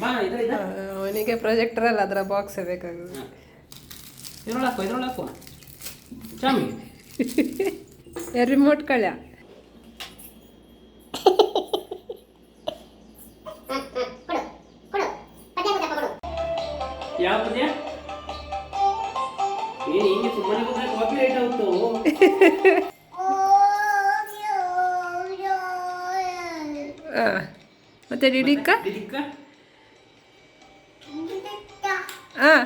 ಅವನಿಗೆ ಪ್ರೊಜೆಕ್ಟರ್ ಅಲ್ಲ ಅದರ ಬಾಕ್ಸ್ ಬೇಕಾಗುತ್ತೆ. ಇದ್ರೊಳಕು ಚಾಮಿ ರಿಮೋಟ್ ಕಳ್ಯ ಯಾವ ಪದ್ಯ ಹಿಂಗೆ ಸುಮ್ಮನೆ ಕೂತ್ರೆ ಕಾಪಿ ರೈಟ್ ಆಗುತ್ತೋ. ಮತ್ತೆ ಡಿಡಿಕ್ಕ ಡಿಡಿಕ್ಕ ಹಾಂ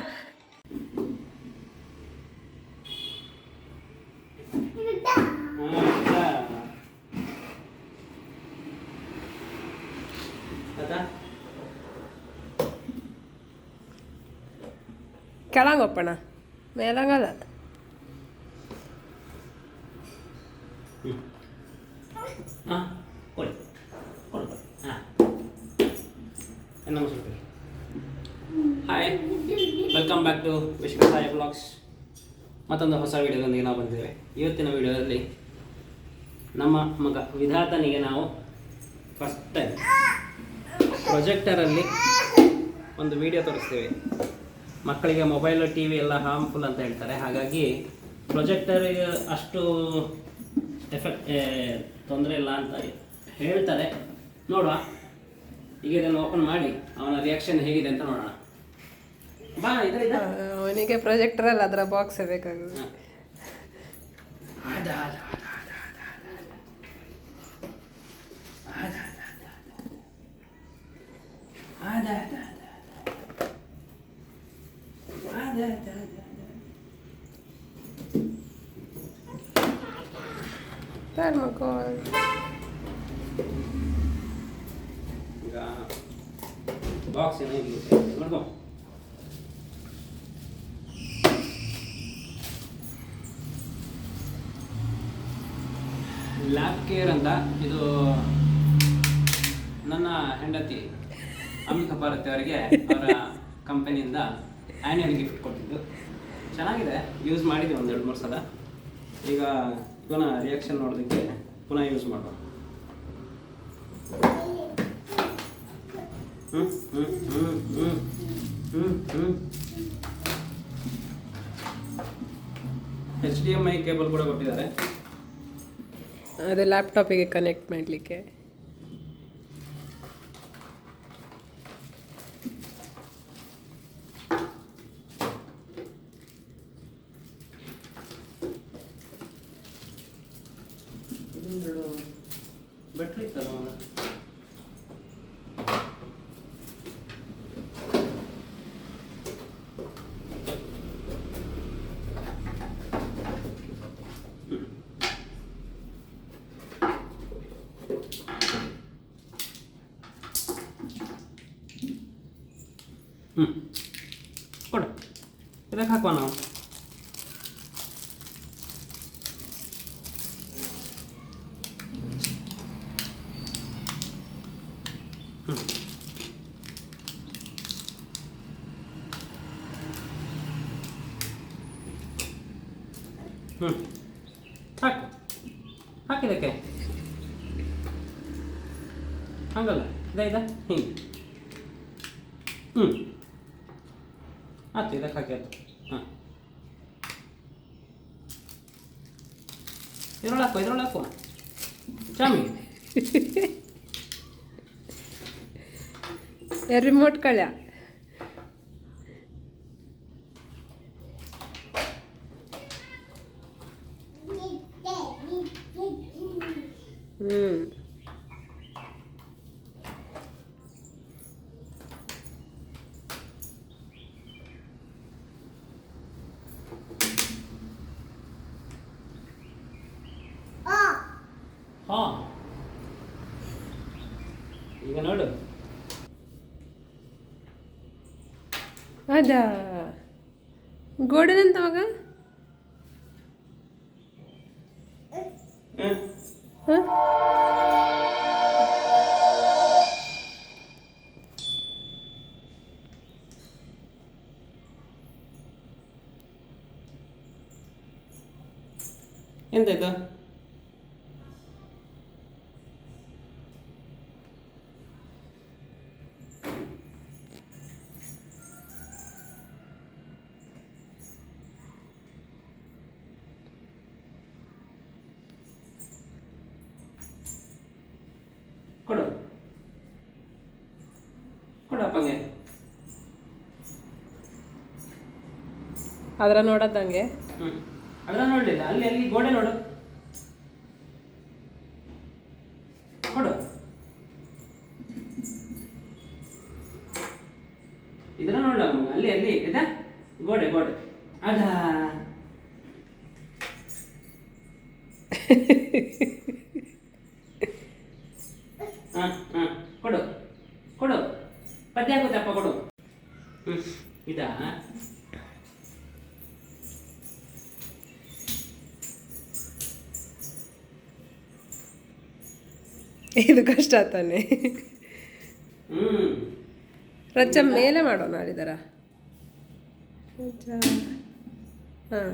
ಕೆಳಂಗೊಪ್ಪಣ ಮೇಲಂಗಲ್ಲ. Hi, welcome back to Vishwasai blogs. ಮತ್ತೊಂದು ಹೊಸ ವಿಡಿಯೋದೊಂದಿಗೆ ನಾವು ಬಂದಿದ್ದೇವೆ. ಇವತ್ತಿನ ವಿಡಿಯೋದಲ್ಲಿ ನಮ್ಮ ಮಗ ವಿಧಾತನಿಗೆ ನಾವು ಫಸ್ಟ್ ಟೈಮ್ ಪ್ರೊಜೆಕ್ಟರಲ್ಲಿ ಒಂದು ವಿಡಿಯೋ ತೋರಿಸ್ತೇವೆ. ಮಕ್ಕಳಿಗೆ ಮೊಬೈಲು ಟಿ ವಿ ಎಲ್ಲ ಹಾರ್ಮ್ಫುಲ್ ಅಂತ ಹೇಳ್ತಾರೆ, ಹಾಗಾಗಿ ಪ್ರೊಜೆಕ್ಟರಿಗೆ ಅಷ್ಟು ತೊಂದರೆ ಇಲ್ಲ ಅಂತ ಹೇಳ್ತಾರೆ. ನೋಡುವ, ಈಗ ಇದನ್ನು ಓಪನ್ ಮಾಡಿ ಅವನ ರಿಯಾಕ್ಷನ್ ಹೇಗಿದೆ ಅಂತ ನೋಡೋಣ. ಅವನಿಗೆ ಪ್ರೊಜೆಕ್ಟರ್ ಅಲ್ಲ ಅದರ ಬಾಕ್ಸ್ ಬೇಕಾಗುತ್ತೆ. ಈಗ ಬಾಕ್ಸ್ ಏನೋ ನೋಡ್ಕೊ. ಲ್ಯಾಬ್ ಕೇರ್ ಅಂತ, ಇದು ನನ್ನ ಹೆಂಡತಿ ಅಮಿತಾ ಭಾರತಿ ಅವರಿಗೆ ಅವರ ಕಂಪನಿಯಿಂದ ಆ್ಯನ್ಯಲ್ ಗಿಫ್ಟ್ ಕೊಟ್ಟಿದ್ದು. ಚೆನ್ನಾಗಿದೆ, ಯೂಸ್ ಮಾಡಿದ್ವಿ 1-2-3 ಸಲ. ಈಗ ಇವನ ರಿಯಾಕ್ಷನ್ ನೋಡೋದಕ್ಕೆ ಪುನಃ ಯೂಸ್ ಮಾಡುವ. HDMI ಕೇಬಲ್ ಕೂಡ ಕೊಟ್ಟಿದ್ದಾರೆ. ಅದು ಲ್ಯಾಪ್ಟಾಪಿಗೆ ಕನೆಕ್ಟ್ ಮಾಡಲಿಕ್ಕೆ. ಬ್ಯಾಟ್ರಿ ಇತ್ತಲ್ಲ ಕೊಡು, ಇದಕ್ಕೆ ಹಾಕುವ ನಾವು. ಹಾಕಿದಕ್ಕೆ ಹಂಗಲ್ಲ, ಹಿಂಗೆ ಆಯ್ತು, ಇದಕ್ಕೆ ಹಾಕಿ ಆಯ್ತು. ಹಾಂ, ಇದ್ರೊಳಕು ಚಾಮಿ ರಿಮೋಟ್ ಕಳ್ಯ ಹಾಂ, ಈಗ ನೋಡು. ಅದಾ ಗೋಡೆನಂತ ಮಗ. ಎಂತಾಯ್ತು? ಕೊಡು ಅಪ್ಪಂಗೆ. ಅದರ ನೋಡೋದಂಗೆ. ಅದರ ನೋಡಲಿಲ್ಲ, ಅಲ್ಲಿ ಅಲ್ಲಿ ಗೋಡೆ ನೋಡು. ಕೊಡು. ಇದರ ನೋಡ ಅಲ್ಲಿ ಅಲ್ಲಿ ಇದೆ ಗೋಡೆ ಗೋಡೆ ಅದ. ಕೊಡು ಕೊಡು, ಪದ್ಯ ಹಾಕುತ್ತಪ್ಪ ಕೊಡು. ಇದಾ ಇದು ಕಷ್ಟ ತಾನೆ. ರಚ್ಚ ಮೇಲೆ ಮಾಡೋಣ ಅಲ್ಲಿದರ. ಹಾಂ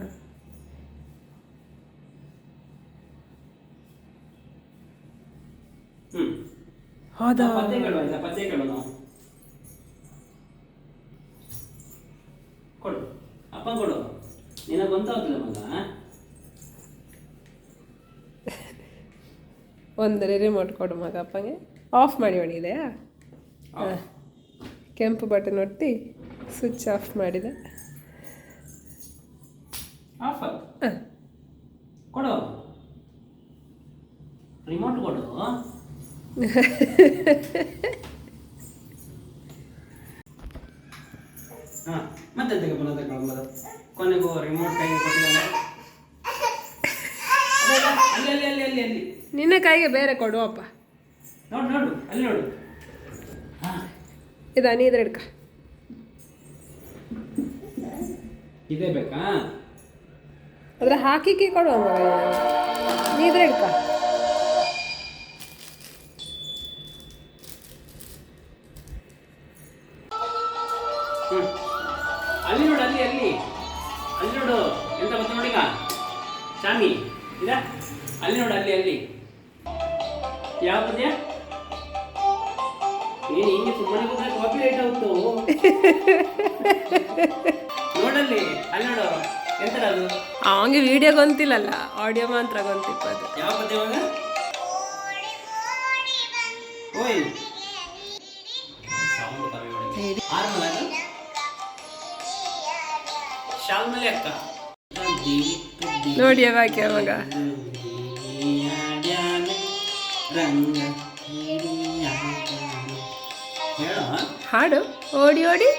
ಹೌದಾ, ಪದ್ಯಗಳು ಆಯ್ತಾ? ಪದ್ಯಗಳು ನಾವು ಕೊಡು ಅಪ್ಪ ಕೊಡು. ನಿನಗೆ ಗೊತ್ತಾಗ್ತಿಲ್ಲ ಮಗ. ಒಂದರೆ ರಿಮೋಟ್ ಕೊಡು ಮಗ ಅಪ್ಪಂಗೆ. ಆಫ್ ಮಾಡಿ ಇದೆಯಾ? ಹಾಂ, ಕೆಂಪು ಬಟನ್ ಒತ್ತಿ ಸ್ವಿಚ್ ಆಫ್ ಮಾಡಿದೆ. ಆಫ್ ಕೊಡು, ರಿಮೋಟ್ ಕೊಡು. ಹಾಂ, ಮತ್ತೆ ತಗೊಂಡು ಕೊನೆಗೂ ರಿಮೋಟ್ ಕೈಗೆ ಕೊಟ್ಟಿದ್ದಾನೆ. ಅಲ್ಲಿ ಅಲ್ಲಿ ಅಲ್ಲಿ ಅಲ್ಲಿ ಅಲ್ಲಿ ನಿನ್ನ ಕೈಗೆ ಬೇರೆ ಕೊಡು ಅಪ್ಪ. ನೋಡು ನೋಡು ಅಲ್ಲಿ ನೋಡು. ಹಾಂ, ಇದಾ ನೀ ಇದ್ರೆ ಹಿಡ್ಕ. ಇದೇ ಬೇಕಾ? ಅದ್ರ ಹಾಕಿಕ್ಕೆ ಕೊಡುವ ಮಗ, ನೀ ಇದ್ರೆ ಹಿಡ್ಕ. ಅಲ್ಲಿ ನೋಡು, ಅಲ್ಲಿ ಅಲ್ಲಿ ಅಲ್ಲಿ ನೋಡು. ಎಂತ ಗೊತ್ತ ನೋಡಿಗ ಶಾಮಿ ಇದ, ಅಲ್ಲಿ ನೋಡು ಅಲ್ಲಿ ಅಲ್ಲಿ. ಯಾವ ಪದ್ಯ? ನೀನು ಹಿಂಗೆ ಸುಮ್ಮನೆ ಕೂತ್ರೆ ಕಾಪಿ ರೈಟ್ ಆಗುತ್ತು. ನೋಡಲ್ಲಿ ಅಲ್ಲಿ ನೋಡು, ಎಂತರ ಅದು? ಅವಂಗೆ ವಿಡಿಯೋ ಗೊಂತಿಲ್ಲಲ್ಲ, ಆಡಿಯೋ ಮಾತ್ರ ಗೊಂತಿಪ್ಪ ಅದು. ಯಾವ ಪದ್ಯ ಅವಾಗ? ಓಯ್ ಸೌಂಡ್ ಕಮ್ಮಿ ಮಾಡಿ. ಆರ್ಮಲ ಅದು ಶಾಲ್ಮಲಿ ಅಕ್ಕ ನೋಡಿ ಯಾವಾಗ ಮಗ. ಹೇಳ ಹಾಡು ಓಡಿ ಓಡಿ.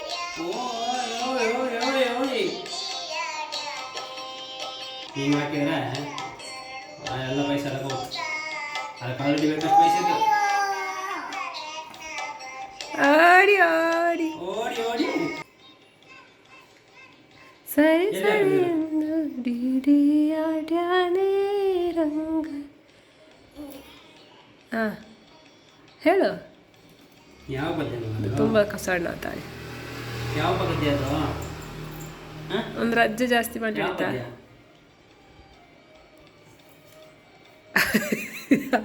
ಹಿಂಗೆ ಹಾಕಿದ್ರೆ ಎಲ್ಲ ಪೈಸೆ ಎಲ್ಲ ಹೋಗುತ್ತೆ. ಅದಕ್ಕೆ ಆಲ್ರೆಡಿ ಬೇಕಷ್ಟು ಪೈಸೆ ಇತ್ತು. ಆಡಿ ಆಡಿ ಓಡಿ ಓಡಿ ಸರಿ ಸರಿ ಡಿಡಿ ಆಡ್ಯಾನೆ ರಂಗ. ಹಾಂ ಹೇಳು. ಯಾವ ಪದ್ಯ? ತುಂಬ ಕಸಣ್ಣ ತಾಳಿ. ಯಾವ ಪದ್ಯ ಅದು? ಒಂದು ರಜ್ಜೆ ಜಾಸ್ತಿ ಮಾಡಿರ್ತಾ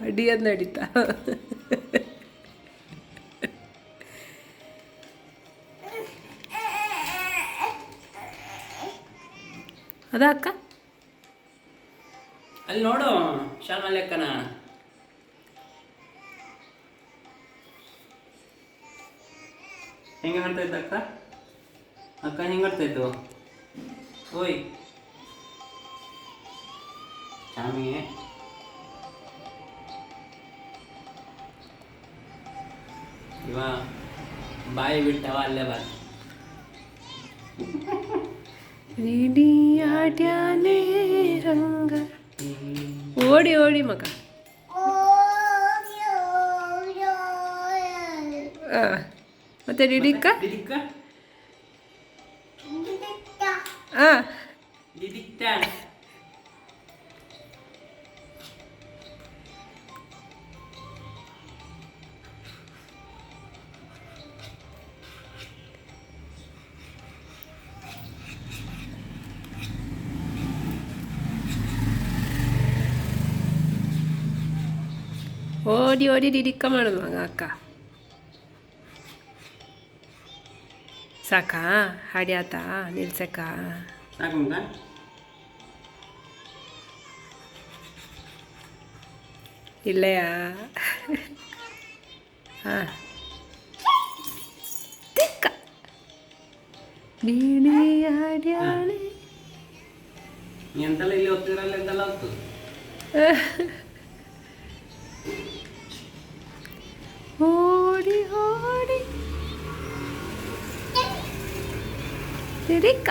ಅಡಿಯದ್ ನಡೀತಾ. ಅದ ಅಕ್ಕ ಅಲ್ಲಿ ನೋಡು, ಶಾಲ್ಮಲಿ ಅಕ್ಕನ. ಹೆಂಗೆ ಹಾಡ್ತಾ ಇದ್ದ ಅಕ್ಕ? ಅಕ್ಕ ಹೆಂಗೆ ಹಾಡ್ತಾ ಇದ್ದು? ಓಯ್ ಶಾಮಿ, ಇವ ಬಾಯಿ ಬಿಟ್ಟವ ಅಲ್ಲೇ ಬಾಯಿ. ಡಿಡಿ ಆಡ್ಯಾನೆ ರಂಗ. ಓಡಿ ಓಡಿ ಮಗ. ಮತ್ತೆ ಡಿಡಿಕ್ಕ ದಿದಿಕ್ಕ ದಿದಿಕ್ಕ. ಓಡಿ ಓಡಿ ಡಿಡಿಕ್ಕ ಮಾಡೋದು ಮಗ ಅಕ್ಕ. ಸಾಕಾ ಹಾಡ್ಯಾತ ನಿಲ್ಸಕ್ಕ? ಸಾಕು ಮಗ. ಇಲ್ಲೆಯಾ? ಹಾಂ ಡಿಡಿ ಆಡ್ಯಾನೆ. ನೀ ಎಂತೆಲ್ಲ ಇಲ್ಲಿ ಓದ್ತಿದ್ರಲ್ಲ ಎಂತೆಲ್ಲ ಹೋಗ್ತು. ಓಡಿ ಓಡಿ ತಿರಿಕ.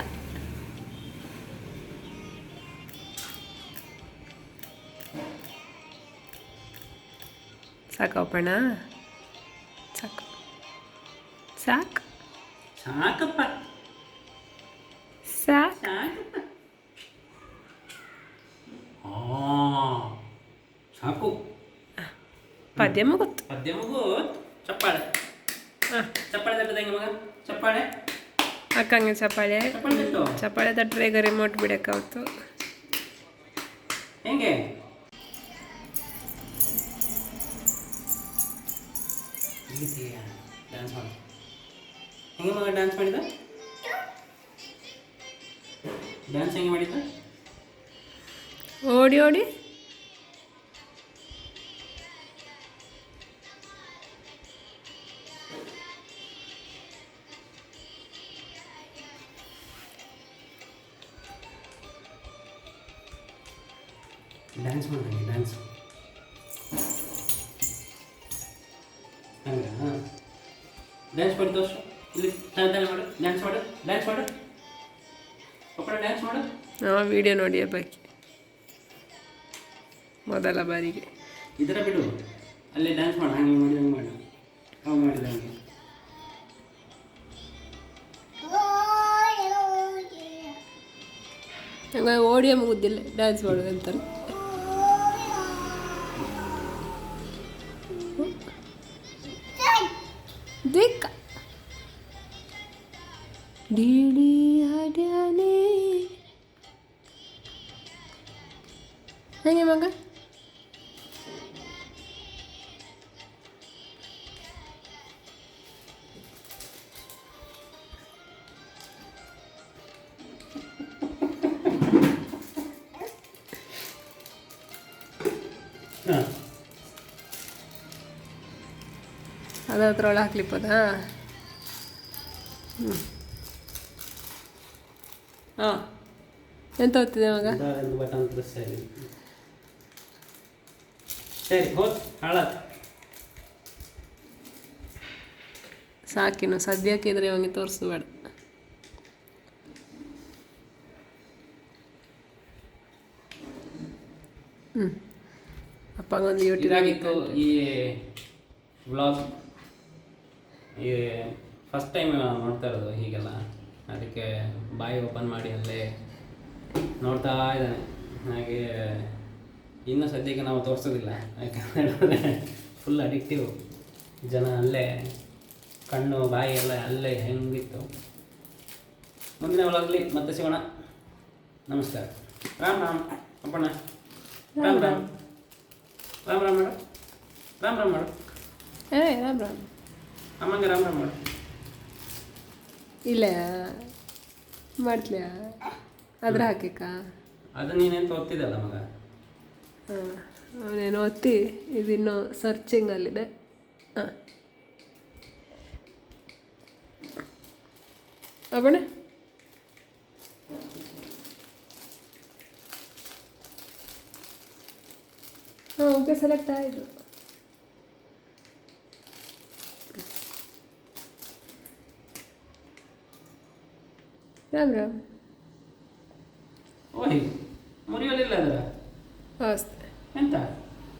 ಸಾಕಪ್ಪಣ್ಣ, ಸಾಕು ಸಾಕು ಸಾಕಪ್ಪ ಸಾಕು. ಸಾಕಪ್ಪ. ಸಾಕು. ಪದ್ಯ ಮುಗುತ್ತು. ಪದ್ಯ ಮಗು ಚಪ್ಪಾಳೆ. ಚಪ್ಪಾಳೆ ತಟ್ಟದಂಗೆ ಮಗ, ಚಪ್ಪಾಳೆ ಅಕ್ಕಂಗೆ ಚಪ್ಪಾಳೆ. ಚಪ್ಪಾಳೆ ತಟ್ಟು. ಚಪ್ಪಾಳೆ ತಟ್ಟರೆ ಈಗ ರಿಮೋಟ್ ಬಿಡಕ್ಕಾವತ್ತು. ಹೆಂಗೆ ಡ್ಯಾನ್ಸ್ ಮಾಡು. ಹೆಂಗೆ ಮಗ ಡ್ಯಾನ್ಸ್ ಮಾಡಿದ? ಡ್ಯಾನ್ಸ್ ಹೆಂಗೆ ಮಾಡಿದ್ದ? ಓಡಿ ಓಡಿ ಡ್ಯಾನ್ಸ್ ಮಾಡಿ, ಡ್ಯಾನ್ಸ್ ಹಂಗೆ. ಹಾಂ, ಡ್ಯಾನ್ಸ್ ಮಾಡಿ ತೋರ್ಸು. ಇಲ್ಲಿ ತಾನೆ ಮಾಡು, ಡ್ಯಾನ್ಸ್ ಮಾಡು, ಡ್ಯಾನ್ಸ್ ಮಾಡು ಒಬ್ಬರ ಡ್ಯಾನ್ಸ್ ಮಾಡು. ನಾವು ವಿಡಿಯೋ ನೋಡಿ ಬಾಕಿ ಮೊದಲ ಬಾರಿಗೆ. ಇದರ ಬಿಡು, ಅಲ್ಲೇ ಡ್ಯಾನ್ಸ್ ಮಾಡು. ಹಂಗೆ ಮಾಡಿದಂಗೆ ಮಾಡು, ಅವು ಮಾಡಿದಂಗೆ. ಹಂಗೆ ಓಡಿಯೋ ಮುಗುದಿಲ್ಲ, ಡ್ಯಾನ್ಸ್ ಮಾಡೋದು ಅಂತಾರೆ. ದಿಕ್ಕ ಡಿಡಿ ಆಡ್ಯಾನೆ. ಹೆಂಗೆ ಮಗ? ಹಾಂ, ಅದ್ರೊಳಗೆ ಹಾಕ್ಲಿಪ್ಪದ. ಹ್ಞೂ ಹಾಂ, ಎಂತ ಓದ್ತಿದೆ ಮಗ? ಬಟನ್ ಪ್ರೆಸ್ ಸರಿ. ಸರಿ ಹೋದ್ ಹಾಳಾತ. ಸಾಕಿನ್ನು ಸದ್ಯಕ್ಕೆ ಇದ್ರೆ ಅವನಿಗೆ ತೋರಿಸ್ಬೇಡ. ಹ್ಞೂ, ಅಪ್ಪಗೊಂದು ಯೂಟ್ಯೂಬ್ ಇದಾಗಿತ್ತು ಈ ವ್ಲಾಗ್. ಈ ಫಸ್ಟ್ ಟೈಮ್ ನೋಡ್ತಾ ಇರೋದು ಹೀಗೆಲ್ಲ, ಅದಕ್ಕೆ ಬಾಯಿ ಓಪನ್ ಮಾಡಿ ಅಲ್ಲೇ ನೋಡ್ತಾ ಇದ್ದಾನೆ. ಹಾಗೆ ಇನ್ನೂ ಸದ್ಯಕ್ಕೆ ನಾವು ತೋರಿಸೋದಿಲ್ಲ, ಯಾಕಂದರೆ ಫುಲ್ ಅಡಿಕ್ಟಿವ್. ಜನ ಅಲ್ಲೇ ಕಣ್ಣು ಬಾಯಿ ಎಲ್ಲ ಅಲ್ಲೇ ಹೆಂಗಿತ್ತು. ಮುಂದಿನ ವ್ಲಾಗ್ಲಿ ಮತ್ತೆ ಸಿಗೋಣ. ನಮಸ್ಕಾರ. ರಾಮ್ ರಾಮ್ ಅಪ್ಪಣ್ಣ. ರಾಮ್ ರಾಮ್. ರಾಮ್ ರಾಮ್ ಮಾಡು, ರಾಮ್ ರಾಮ್ ಮಾಡು. ರಾಮ್ ರಾಮ್. ಅಮ್ಮಂಗೆ ರಾಮ್ ರಾಮ್ ಮಾಡು. ಇಲ್ಲ ಮಾಡ್ತೀಯಾ? ಅದ್ರ ಹಾಕಿಕ ಅದು ನೀನೇನು ಓದ್ತಿದ್ದಲ್ಲ ಮಗ. ಹಾಂ, ಅವನೇನು ಒತ್ತಿ ಇದಿನ್ನೂ ಸರ್ಚಿಂಗಲ್ಲಿದೆ. ಹಾಂ ಅಪ್ಪಣ, ಹಾಂ ಓಕೆ, ಸೆಲೆಕ್ಟ್ ಆಯಿತು. ರಾಮ್ ರಾಮ್. ಓಹಿ ಮುರಿಯೋದಿಲ್ಲ ಅದರ ಅಷ್ಟೇ. ಎಂತ